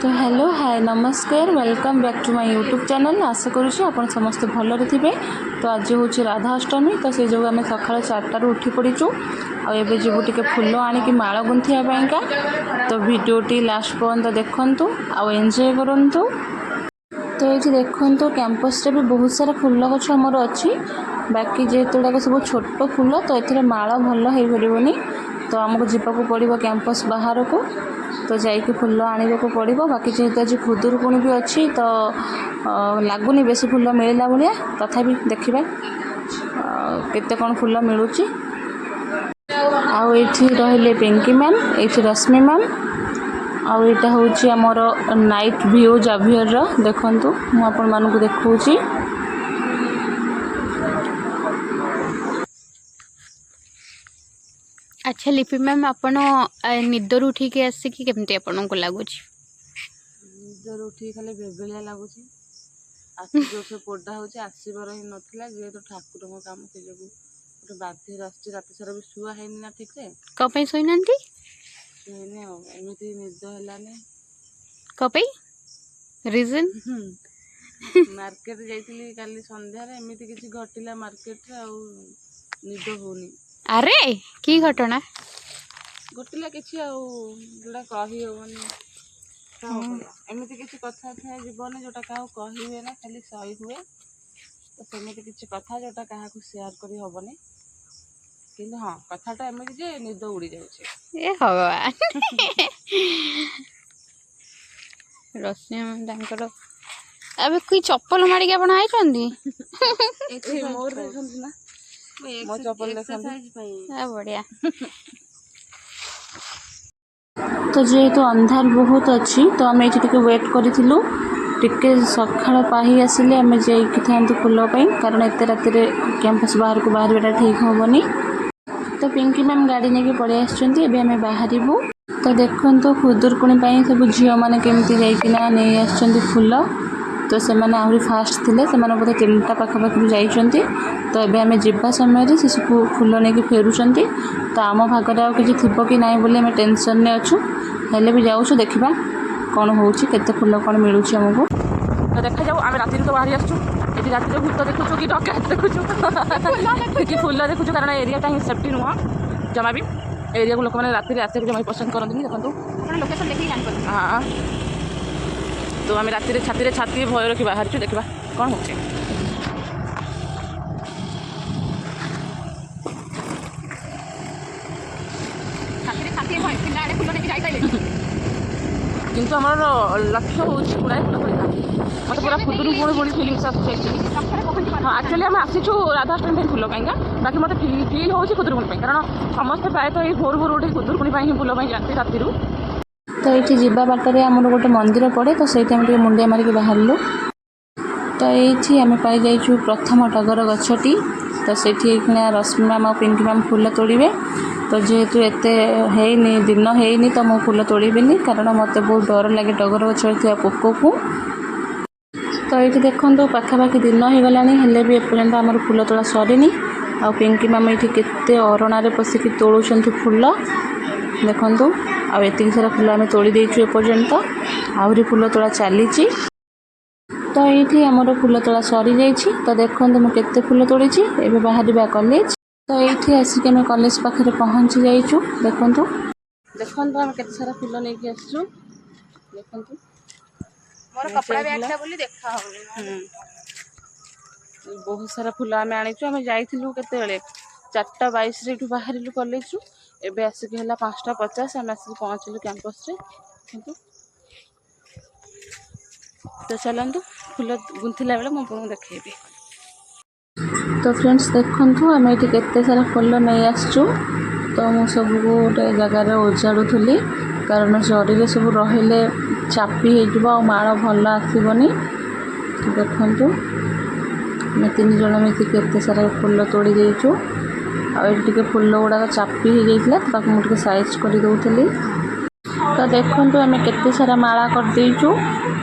तो hello hi नमस्कार welcome back to my YouTube channel. आशा करुँच आप समस्त भलरे थे। तो आज हूँ राधा अष्टमी तो से जो आम सका 4टार उठी पड़ीचु आबे जीवु टे फुल आणिकी माला गुंथियापाईका। तो भिडियोटी लास्ट पर्यंत देखु आउ एंजॉय करंतु। तो ये देखो कैंपस रे भी बहुत सारा फुल गछ आमर अच्छी बाकी जेहेतु गुड़ाक सब छोट फुल तो ये माला भल हो पारनी। तो आमको जावाक पड़ो कैंपस बाहर को तो जाइए फुल आने को पड़ो। बाकी जेहेतु आज खुदुरकुणी भी अच्छी तो लगुनि बेसी फुल मिलला भाया तथापि देखा केते कौन फुल मिलूँ। आउ ये रहिले पिंकी मैम ये रश्मि मैम आउ यहाँ हूँ आमर नाइट व्यू जाभियर देखु मुझे देखा। अच्छा लिपि मैम आपण निदर उठिक आसिक केमती आपन को लगुच? निदर उठिक खाली बेबेलिया लगुच आखि जो से पोड़ा हो आसबार ही नाला जेहेतु ठाकुर काम से जो गोटे बाध्य आस रात सारा भी शुआ है ना ठीक से कहीं शोना एमती निद है कई रीजन मार्केट जाइली काली संध्यारे एमती किसी घटिला मार्केट रे निद होनी। अरे की घटना घटिला किसी जोड़ा कही हेनी एमती किसी कथा था जीवन जोटा क्या कहे ना खाली सही हुए तो सेमती किसी कथा जोटा क्या सेयार कर हेनी कि हाँ कथाटा एमती जे निद उड़ी जाए भगवान रश्मि अब कोई चप्पल मारिक आप मोर ना मो चप्पल बढ़िया। तो जेहेतु अंधार बहुत अच्छी तो आम ये वेट करूँ टिके सकाळ पाही आसिले आम जाइए फुल कारण एत रात कैंपस बाहर को बाहर ठीक हेनी। तो पिंकी मैम गाड़ी नहीं पड़े आम बाहर। तो देखो खुदुरकुणी सब झील मैंने केमती जाइना नहीं आसुँच फुल तो से आहरी फास्ट थे से बोधे 3टा पाखापाखि जाइए। तो ये आम जा समय से सब फुल नहीं फेरुंट तो आम भागरे आ कि थी कि ना बोली आम टेंशन में अच्छु हेल्ले भी जाऊँ देखा कौन हो फुल कौन मिलूँ आमको। तो देखा जाऊ आम रात तो बाहरी आसुँ रात भूत देखु कि डकायत देखु कि फुल देखु कारण एरिया ही सेफ्टी नुह जमा भी एरिया को लोक मैंने रात आसे जमा पसंद करते देखो लोकेशन देखिए। हाँ तो आम रात छाती भय रखी बाहर देखा कौन हो। किंतु आम लक्ष्य हूँ गुड़ाए फुल पड़ा मत पूरा खुदुरकुणी पुणी फिलिंग्स आसुच्ची। हाँ एक्चुअली आम आसीचु राधाअष्टमी फुल कहीं बाकी मत फिल हो खुदुरकुणी कारण समस्ते प्रायतः ये भोर भोर उठे खुदुरकुणी ही फुल जाती राति। तो ये जावा बाटर आमर गोटे मंदिर पड़े तो सही मुंडिया मारिक बाहरलु। तो ये आम पाई जाइछु प्रथम टगर गछटी तो से रश्मि मैम और पिंकी मैम फुल तोड़े। तो जेहेतु एत दिन है तो मु फुल तोड़बी कारण मत बहुत डर लगे टगर गछ पोक को। तो ये देखो पाखापाखि दिन हो गला हेल्ले भी एपर्यंत आमर फुल तोड़ा सरीनी आ पिंकी मैम ये केते अरणार पशिक तोड़ुं फुल देखु आती सारा फुल आम तोड़ी देचु एपर्यंत आहरी फुल तोड़ा चली। तो ये आमर फुल तोड़ा सरी जाइए। तो देखो मुझे फुल तोड़ी एवं बाहर कॉलेज। तो ये आसिक आम कॉलेज पाखे पहुँची जाइचु देखु देखो आम के सारा फुल नहीं आसचु देखु कपड़ा बैग बोली देखा बहुत सारा फुल आम आनीचु आम जाइलु केते 4:22 रे बाहर कॉलेज एवं आसिक है 5:50 आम आसिक पहुँचलु कैंपस रे। तो चलतु फुल गुंथिला बेले मुझे देखी। तो फ्रेंड्स देखु आम ये केते सारा फुल नहीं आसचु तो मु सब गोटे जगार ओजाड़ुली कारण जड़ी सब रहिले चापी हो माल भल आसबनी। देखु आम 3 जन मिसी केते सारा फुल तोड़ी देचु आगे फुल गुड़ाक चापी हो जाता मुझे साइज कर दौली। तो देखो आम केते सारा माला करदेचु।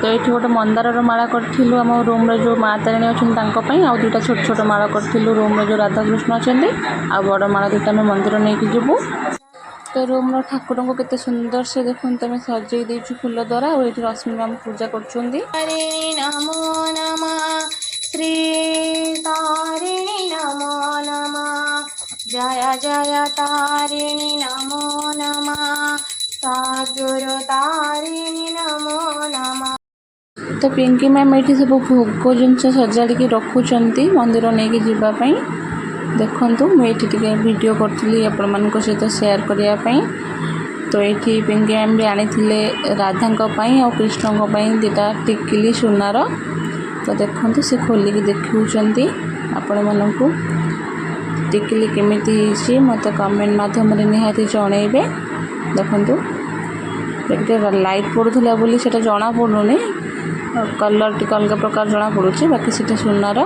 तो ये गोटे मंदार माला करूँ आम रूम जो माँ तारिणी अच्छा आ 2टा छोट छोट माला करूँ रूम जो राधाकृष्ण अच्छा आ बड़ माला 2टा आम मंदिर नहीं जीवु। तो रूम्र ठाकुर को केते सुंदर से देखो तुम सजई देछु फूल द्वारा और ये रश्मि मैम पूजा करछुंदी। तारिणी नमो नमः श्री तारिणी नमो नमः जय जय तारिणी नमो नमः सद्गुरु तारिणी नमो नमः। तो पिंकी मैम ये सब भोग जिनस सजाड़ी रखुंट मंदिर नहीं जावाई देखु मुझे वीडियो करी आपण मान सहित सेयार करने। तो ये पिंकी मैम भी आनी राधा और कृष्ण दुटा टिकिली सुनार। तो देखु से खोलिकी देखुंट आपण मानक टिकिली केमी मत कमेंट मध्यम निहाती जनइबे। देखु लाइट पड़ूला बोली से जना पड़ूनी कलर टी अलग प्रकार जना पड़ुछि बाकी सीटा सुनार।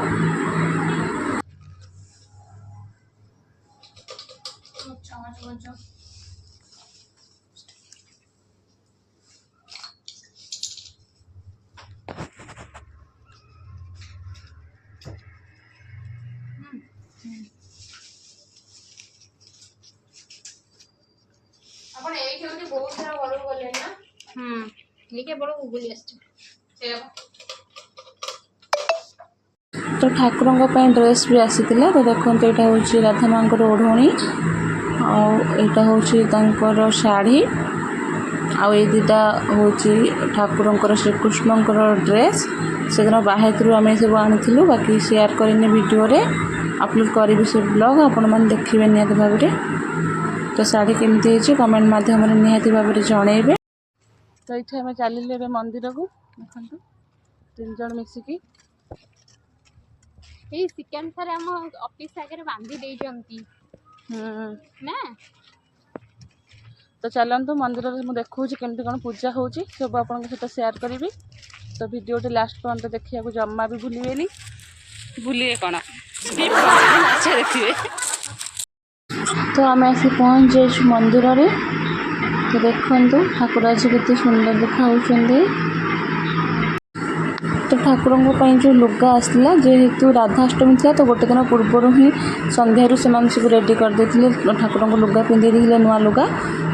आपण एई खेलती बहुत सारा घर गले ना ये केवल गुगली आछे। तो ठाकुर ड्रेस भी आसीला। तो देखो यहाँ हूँ राधा माँ ओढ़णी आईटा हूँ शाढ़ी आई दुटा हूँ ठाकुर श्रीकृष्ण ड्रेस से दिन बाहर आम सब आनी बाकी शेयर करनी वीडियो रे अपलोड करी से ब्लॉग आपण मैंने देखिए निहत भाव में। तो शाढ़ी केमती कमेंट मध्यम निहत भाव में जनइबे। तो ये आम चलिए मंदिर को देखो 3 जन मिसिकी ए सेकेंड थर हम ऑफिस आगे बांधी दे जंती ना। तो चलतु मंदिर में मुझे देखा केमती कौन पूजा हो सब आपन सहित सेयार करी। तो वीडियो लास्ट पर्यंत देखा जमा भी भूलिए भूलिए कौन देखिए। तो आम आसी पहुँच जाइए मंदिर रे। तो देखु ठाकुर आज के सुंदर देखा। तो ठाकुर जो लुगा आसला जेहेतु राधाष्टमी था तो गोटे दिन पूर्वर ही संध्यारू से सब रेडी करदे ठाकुर को लुगा पिंधे नुआ लुगा।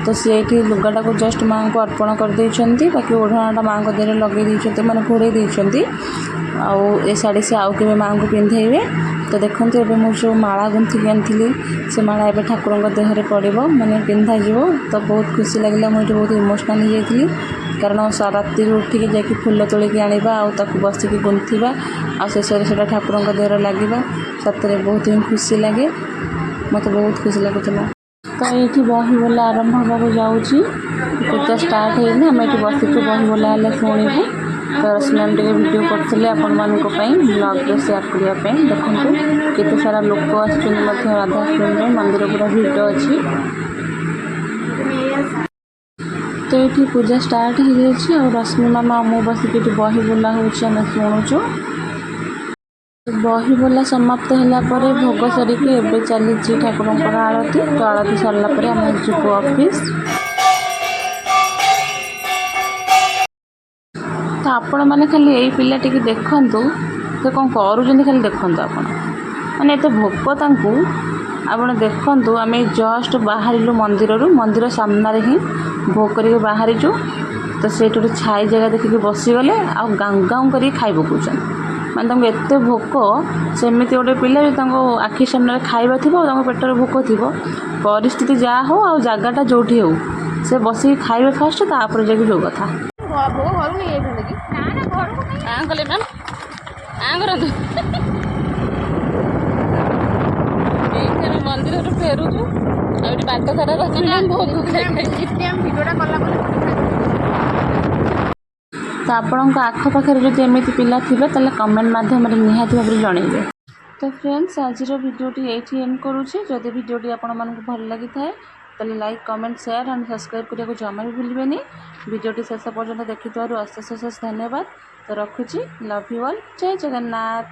तो सी लुगाटा को जस्ट माँ को अर्पण करदे बाकी ओढ़णाटा माँ को देहरे लगे मैंने घोड़े देती आउ शाढ़ी से आउ के माँ को पिंधेबे। तो देखो ये मुझे माला गुंथिकी आनी से माला एवं ठाकुर देहरे पड़ो मैंने पिंधा जीव। तो बहुत खुशी लगे मुझे बहुत इमोशनाल हो जाती कारण राति उठिक जाकि फूल तोलिकी आनिबा आउ बसिकी गुंथिबा आ शेष से ठाकुर देहरे लगे सतरे बहुत ही खुशी लगे मत बहुत खुशी लगुला। तो ये बही बोला आरंभ होगा जाऊँगी पूजा स्टार्ट होना आम ये बसिचु बही बोला शुणु। तो रश्मि मैम टे वीडियो करते आपण मानक ब्लॉग सेयार करने देखो केते सारा लोक राधाष्टमी मंदिर पूरा भिड़ अच्छी। तो ये पूजा स्टार्ट हो जाए और रश्मि मामा मु बसिक बही बोला हूँ शुणुचु। बही बोला समाप्त होगापर भोग सरिकी एवं चली ठाकुर आरती। तो आरती सरला आम जीव ऑफिस। तो आपण मैंने खाली यही पिला टी देखु तो कौन कर खाली देखु आप मैंने एत भोक आपण देखु आम जस्ट बाहर मंदिर सामने ही भोग कर बाहरीचु। तो से छाई जगह देखिक बसीगले आउ गाँव गाँव कर खाई पकाउन मैंने तुमको एत भोक सेमती गोटे पिला जो आखि सामने खाଇବା थी पेटर भोक थी परिस्थिति जहाँ हो आ जगटा जो हो से बसिक खाइबे फास्ट तापर जाकि जो कथा घर नहीं कले मैम मंदिर फेरुचु बाट सारा बहुत भिडियोटा कला तो आपण आखपाखे जब एमती पिला थे तेल कमेंट मध्यम निहाती भाव में जनइबे। तो फ्रेंड्स आज भिडियोटी ये एंड करुँचे। जदि भिडियोटी आपण मानक भल लगी थाए तेल like comment share and subscribe करने को जमा भी भूलें। भिडियोटी शेष पर्यंत देखि अशेष अशेष धन्यवाद। तो रखुची लव यू ऑल जय जगन्नाथ।